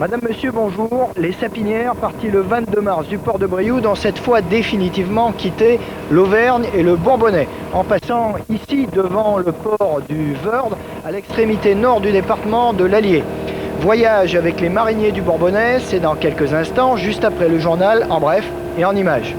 Madame, Monsieur, bonjour. Les Sapinières, partis le 22 mars du port de Brioude, ont cette fois définitivement quitté l'Auvergne et le Bourbonnais, en passant ici devant le port du Veurdre, à l'extrémité nord du département de l'Allier. Voyage avec les mariniers du Bourbonnais, c'est dans quelques instants, juste après le journal, en bref et en images.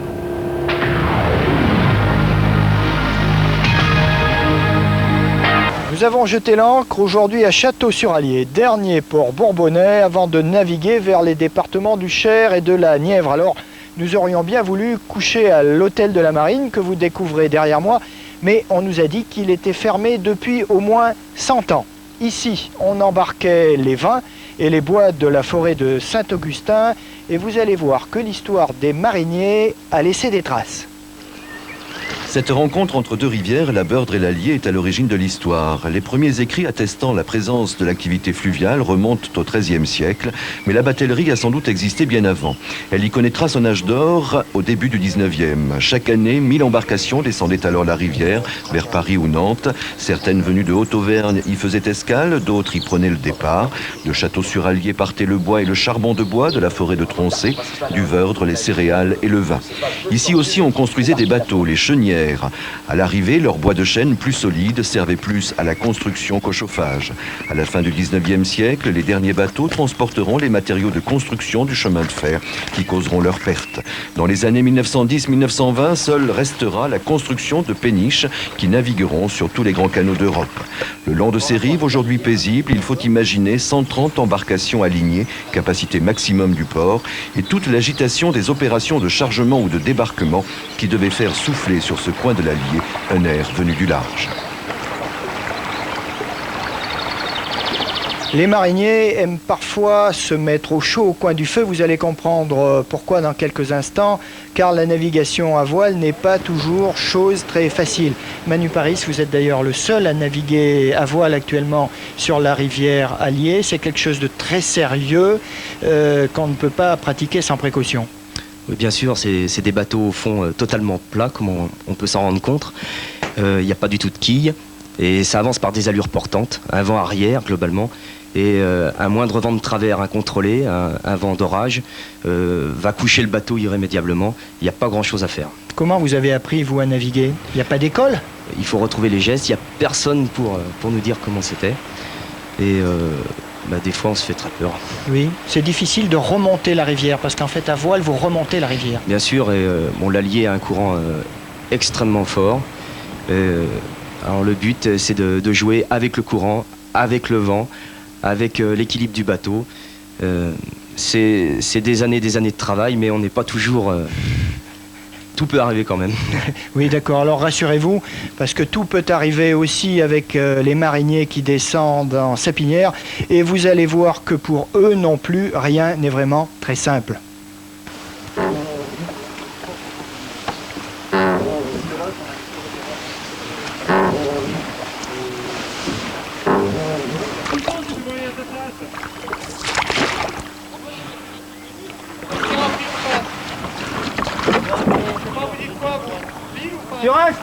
Nous avons jeté l'ancre aujourd'hui à Château-sur-Allier, dernier port bourbonnais avant de naviguer vers les départements du Cher et de la Nièvre. Alors, nous aurions bien voulu coucher à l'hôtel de la Marine que vous découvrez derrière moi, mais on nous a dit qu'il était fermé depuis au moins 100 ans. Ici, on embarquait les vins et les bois de la forêt de Saint-Augustin et vous allez voir que l'histoire des mariniers a laissé des traces. Cette rencontre entre deux rivières, la Beurdre et l'Allier, est à l'origine de l'histoire. Les premiers écrits attestant la présence de l'activité fluviale remontent au XIIIe siècle, mais la batellerie a sans doute existé bien avant. Elle y connaîtra son âge d'or au début du XIXe. Chaque année, 1000 embarcations descendaient alors la rivière, vers Paris ou Nantes. Certaines venues de Haute-Auvergne y faisaient escale, d'autres y prenaient le départ. De Château-sur-Allier partaient le bois et le charbon de bois de la forêt de Troncé, du Veurdre, les céréales et le vin. Ici aussi, on construisait des bateaux, les chenières. À l'arrivée, leur bois de chêne plus solide servait plus à la construction qu'au chauffage. À la fin du XIXe siècle, les derniers bateaux transporteront les matériaux de construction du chemin de fer qui causeront leur perte. Dans les années 1910-1920, seule restera la construction de péniches qui navigueront sur tous les grands canaux d'Europe. Le long de ces rives, aujourd'hui paisibles, il faut imaginer 130 embarcations alignées, capacité maximum du port, et toute l'agitation des opérations de chargement ou de débarquement qui devaient faire souffler sur ce coin de l'Allier un air venu du large. Les mariniers aiment parfois se mettre au chaud au coin du feu. Vous allez comprendre pourquoi dans quelques instants, car la navigation à voile n'est pas toujours chose très facile. Manu Paris, vous êtes d'ailleurs le seul à naviguer à voile actuellement sur la rivière Allier. C'est quelque chose de très sérieux qu'on ne peut pas pratiquer sans précaution. Oui, bien sûr, c'est des bateaux au fond totalement plats, comme on peut s'en rendre compte. Il n'y a pas du tout de quilles et ça avance par des allures portantes, un vent arrière globalement. Et un moindre vent de travers incontrôlé, un vent d'orage, va coucher le bateau irrémédiablement. Il n'y a pas grand-chose à faire. Comment vous avez appris, vous, à naviguer? Il n'y a pas d'école? Il faut retrouver les gestes. Il n'y a personne pour nous dire comment c'était. Et des fois, on se fait très peur. Oui, c'est difficile de remonter la rivière, parce qu'en fait, à voile, vous remontez la rivière. Bien sûr, et l'Allier a un courant extrêmement fort. Alors le but, c'est de jouer avec le courant, avec le vent, avec l'équilibre du bateau. C'est des années de travail, mais on n'est pas toujours... Tout peut arriver quand même. Oui, d'accord. Alors rassurez-vous, parce que tout peut arriver aussi avec les mariniers qui descendent en Sapinières. Et vous allez voir que pour eux non plus, rien n'est vraiment très simple.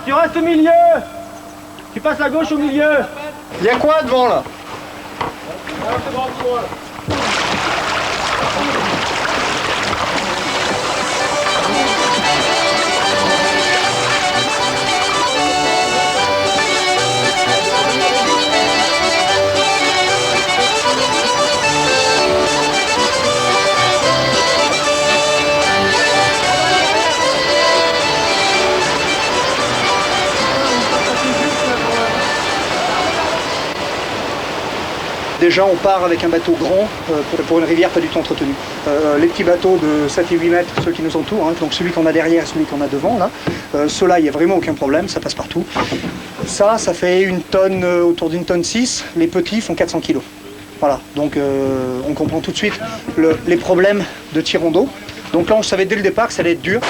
Tu restes au milieu. Tu passes à gauche au milieu. Il y a quoi devant là? Déjà, on part avec un bateau grand pour une rivière pas du tout entretenue. Les petits bateaux de 7 et 8 mètres, ceux qui nous entourent, donc celui qu'on a derrière et celui qu'on a devant, là, ceux-là, il n'y a vraiment aucun problème, ça passe partout. Ça fait une tonne, autour d'une tonne 6, les petits font 400 kg. Voilà, donc on comprend tout de suite les problèmes de tirant d'eau. Donc là, on savait dès le départ que ça allait être dur.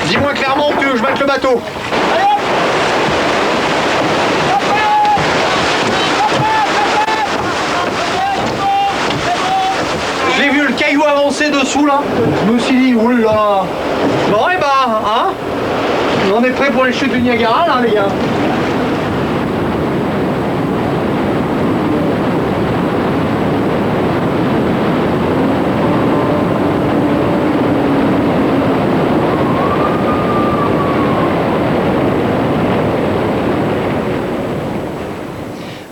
Dis-moi clairement que tu veux que je batte le bateau. J'ai vu le quai qu'il faut avancer dessous là. Je me suis dit, oula. Bon, et hein, on est prêt pour les chutes du Niagara là, les gars.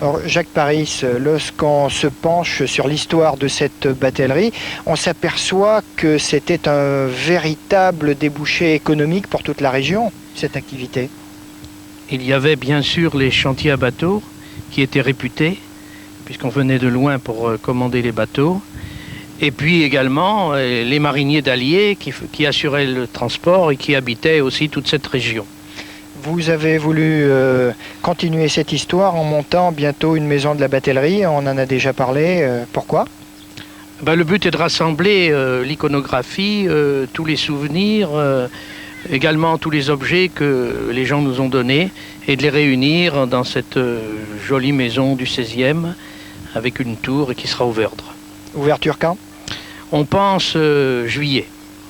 Alors, Jacques Paris, lorsqu'on se penche sur l'histoire de cette batellerie, on s'aperçoit que c'était un véritable débouché économique pour toute la région, cette activité. Il y avait bien sûr les chantiers à bateaux qui étaient réputés, puisqu'on venait de loin pour commander les bateaux. Et puis également les mariniers d'Allier qui assuraient le transport et qui habitaient aussi toute cette région. Vous avez voulu continuer cette histoire en montant bientôt une maison de la batellerie, on en a déjà parlé, pourquoi ? Le but est de rassembler l'iconographie, tous les souvenirs, également tous les objets que les gens nous ont donnés et de les réunir dans cette jolie maison du 16e avec une tour et qui sera ouverte. Ouverture quand ? On pense juillet.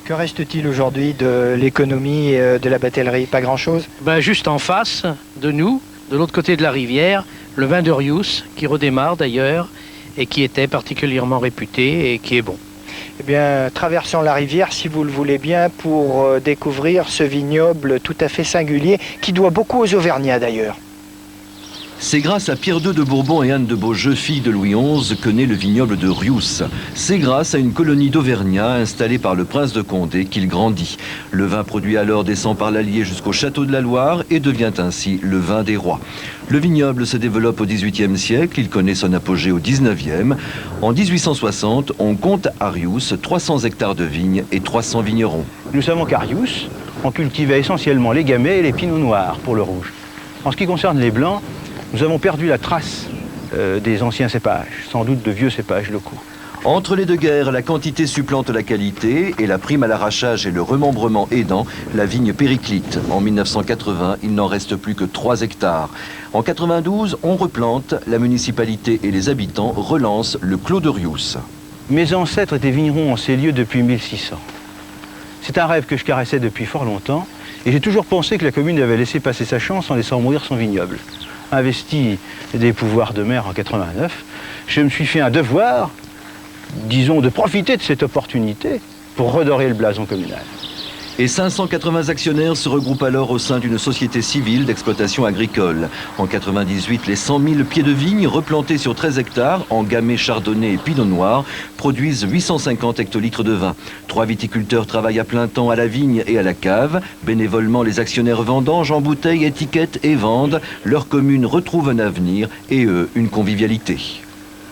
Que reste-t-il aujourd'hui de l'économie de la batellerie ? Pas grand-chose ? Juste en face de nous, de l'autre côté de la rivière, le vin de Rius, qui redémarre d'ailleurs, et qui était particulièrement réputé et qui est bon. Eh bien, traversons la rivière, si vous le voulez bien, pour découvrir ce vignoble tout à fait singulier, qui doit beaucoup aux Auvergnats d'ailleurs. C'est grâce à Pierre II de Bourbon et Anne de Beaujeu, fille de Louis XI, que naît le vignoble de Rius. C'est grâce à une colonie d'Auvergnats installée par le prince de Condé qu'il grandit. Le vin produit alors descend par l'Allier jusqu'au château de la Loire et devient ainsi le vin des rois. Le vignoble se développe au XVIIIe siècle, il connaît son apogée au XIXe. En 1860, on compte à Rius 300 hectares de vignes et 300 vignerons. Nous savons qu'à Rius, on cultivait essentiellement les gamay et les pinots noirs pour le rouge. En ce qui concerne les blancs, nous avons perdu la trace des anciens cépages, sans doute de vieux cépages locaux. Entre les deux guerres, la quantité supplante la qualité et la prime à l'arrachage et le remembrement aidant, la vigne périclite. En 1980, il n'en reste plus que 3 hectares. En 92, on replante, la municipalité et les habitants relancent le Clos de Rius. Mes ancêtres étaient vignerons en ces lieux depuis 1600. C'est un rêve que je caressais depuis fort longtemps et j'ai toujours pensé que la commune avait laissé passer sa chance en laissant mourir son vignoble. Investi des pouvoirs de maire en 89, je me suis fait un devoir, disons, de profiter de cette opportunité pour redorer le blason communal. Et 580 actionnaires se regroupent alors au sein d'une société civile d'exploitation agricole. En 98, les 100 000 pieds de vigne replantés sur 13 hectares en gamay, chardonnay et pinot noir produisent 850 hectolitres de vin. 3 viticulteurs travaillent à plein temps à la vigne et à la cave. Bénévolement, les actionnaires vendangent en bouteilles, étiquettent et vendent. Leur commune retrouve un avenir et eux, une convivialité.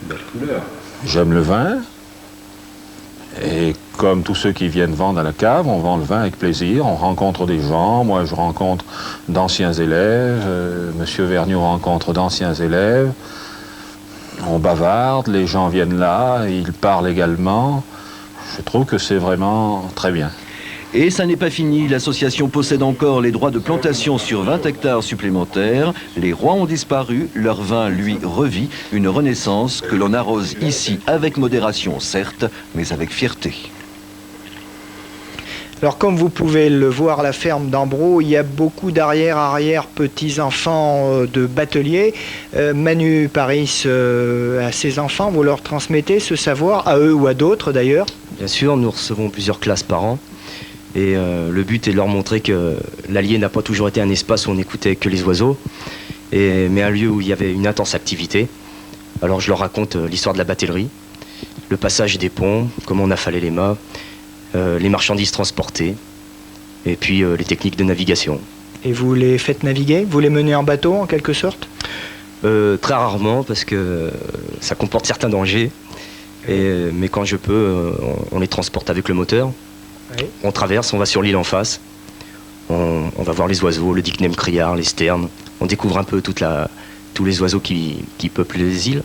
Belle couleur. J'aime le vin. Et comme tous ceux qui viennent vendre à la cave, on vend le vin avec plaisir, on rencontre des gens. Moi, je rencontre d'anciens élèves, Monsieur Vergniaud rencontre d'anciens élèves. On bavarde, les gens viennent là, ils parlent également. Je trouve que c'est vraiment très bien. Et ça n'est pas fini, l'association possède encore les droits de plantation sur 20 hectares supplémentaires. Les rois ont disparu, leur vin, lui, revit. Une renaissance que l'on arrose ici avec modération, certes, mais avec fierté. Alors comme vous pouvez le voir à la ferme d'Ambro, il y a beaucoup d'arrière petits-enfants de bateliers. Manu Paris, à ses enfants, vous leur transmettez ce savoir, à eux ou à d'autres d'ailleurs? Bien sûr, nous recevons plusieurs classes par an. Et le but est de leur montrer que l'Allier n'a pas toujours été un espace où on n'écoutait que les oiseaux, mais un lieu où il y avait une intense activité. Alors je leur raconte l'histoire de la batellerie, le passage des ponts, comment on affalait les mâts, les marchandises transportées, et puis les techniques de navigation. Et vous les faites naviguer? Vous les menez en bateau en quelque sorte? Très rarement, parce que ça comporte certains dangers, mais quand je peux, on les transporte avec le moteur. Oui. On traverse, on va sur l'île en face, on va voir les oiseaux, le dicnem criard, les sternes, on découvre un peu tous les oiseaux qui peuplent les îles.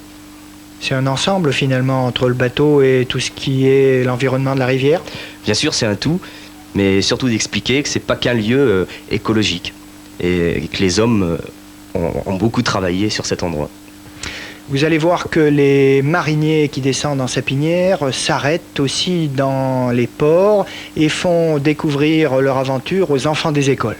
C'est un ensemble finalement entre le bateau et tout ce qui est l'environnement de la rivière? Bien sûr, c'est un tout, mais surtout d'expliquer que c'est pas qu'un lieu écologique et que les hommes ont beaucoup travaillé sur cet endroit. Vous allez voir que les mariniers qui descendent en sapinière s'arrêtent aussi dans les ports et font découvrir leur aventure aux enfants des écoles.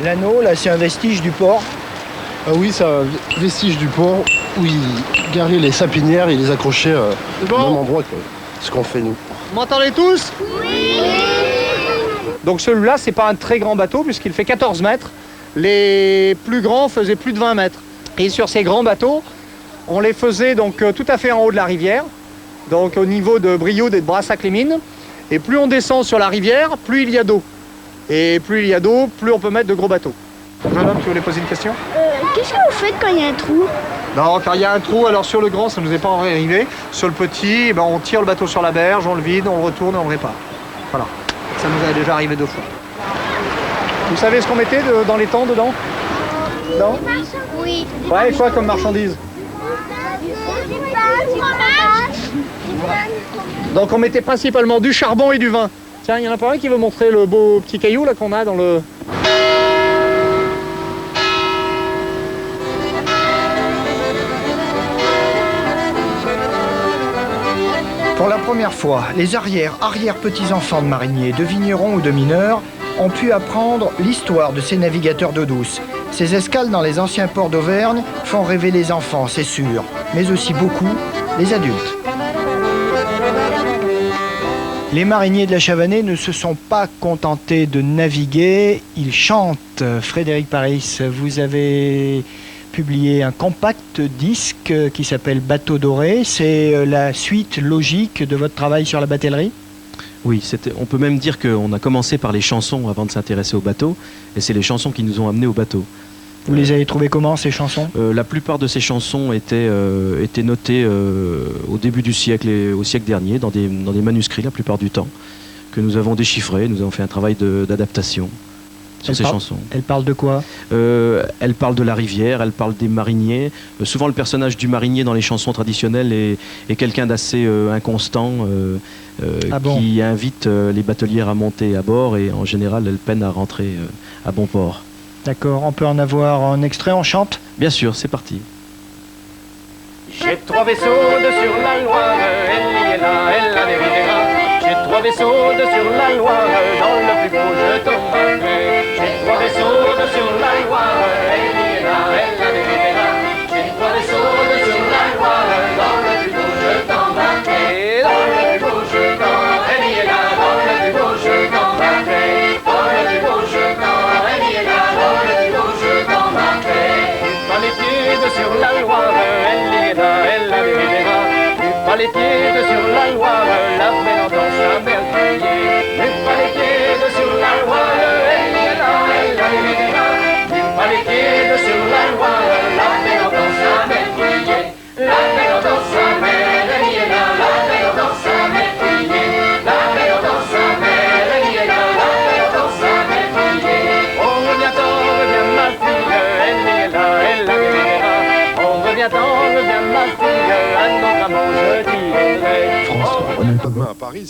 L'anneau, là, c'est un vestige du port. Ah oui, c'est un vestige du port où ils garaient les sapinières et les accrochaient au même endroit que ce qu'on fait nous. Vous m'entendez tous? Oui. Donc celui-là, c'est pas un très grand bateau puisqu'il fait 14 mètres. Les plus grands faisaient plus de 20 mètres. Et sur ces grands bateaux, on les faisait donc tout à fait en haut de la rivière, donc au niveau de Brioude et de Brassac-les-Mines. Et plus on descend sur la rivière, plus il y a d'eau. Et plus il y a d'eau, plus on peut mettre de gros bateaux. Jeune homme, tu voulais poser une question? Qu'est-ce que vous faites quand il y a un trou? Non, quand il y a un trou, alors sur le grand, ça ne nous est pas arrivé. Sur le petit, ben, on tire le bateau sur la berge, on le vide, on le retourne et on le répare. Voilà. Ça nous est déjà arrivé 2 fois. Vous savez ce qu'on mettait dans les temps dedans? Non? Oui. Ouais, quoi comme marchandise? Donc on mettait principalement du charbon et du vin. Tiens, il y en a pas un qui veut montrer le beau petit caillou là qu'on a dans le... Pour la première fois, les arrière-petits-enfants de mariniers, de vignerons ou de mineurs ont pu apprendre l'histoire de ces navigateurs d'eau douce. Ces escales dans les anciens ports d'Auvergne font rêver les enfants, c'est sûr, mais aussi beaucoup les adultes. Les mariniers de la Chavanais ne se sont pas contentés de naviguer, ils chantent. Frédéric Paris, vous avez publié un compact disque qui s'appelle Bateau doré. C'est la suite logique de votre travail sur la batellerie? Oui, on peut même dire qu'on a commencé par les chansons avant de s'intéresser au bateau, et c'est les chansons qui nous ont amenés au bateau. Vous les avez trouvées comment, ces chansons? La plupart de ces chansons étaient notées au début du siècle et au siècle dernier, dans des manuscrits la plupart du temps, que nous avons déchiffrés. Nous avons fait un travail d'adaptation sur ces chansons. Elles parlent de quoi? Elles parlent de la rivière, elles parlent des mariniers. Souvent, le personnage du marinier dans les chansons traditionnelles est quelqu'un d'assez inconstant, qui invite les batelières à monter à bord, et en général, elles peinent à rentrer à bon port. D'accord, on peut en avoir un extrait, on chante? Bien sûr, c'est parti. J'ai 3 vaisseaux de sur la Loire, elle y est là, elle la naviguera. J'ai 3 vaisseaux de sur la Loire, dans le plus beau je t'embarquerai. J'ai 3 vaisseaux de sur la Loire, elle y est là, elle la naviguera. J'ai 3 vaisseaux de sur la Loire, dans le plus beau je t'embarquerai. Dans le plus beau je t'embarquerai, elle y est là, dans le plus beau je t'embarquerai. Dans le plus beau je t'embarquerai, elle y est là, dans le plus beau je t'embarquerai. Pas les pieds de sur la Loire, elle y est là, elle la naviguera. Pas les pieds de sur la Loire, la belle entend sa belle crier. Pas les pieds de sur la Loire, elle y est là, elle la naviguera. Pas les pieds de sur la Loire, la belle entend sa belle crier. La belle entend sa belle, elle y est là, la belle entend sa belle crier. La belle entend sa belle, elle y est là, la belle entend sa belle crier. On reviens ma fille, elle y est là, elle la naviguera. On reviens ma fille, à notre amour je dirai. François, on est pas à Paris.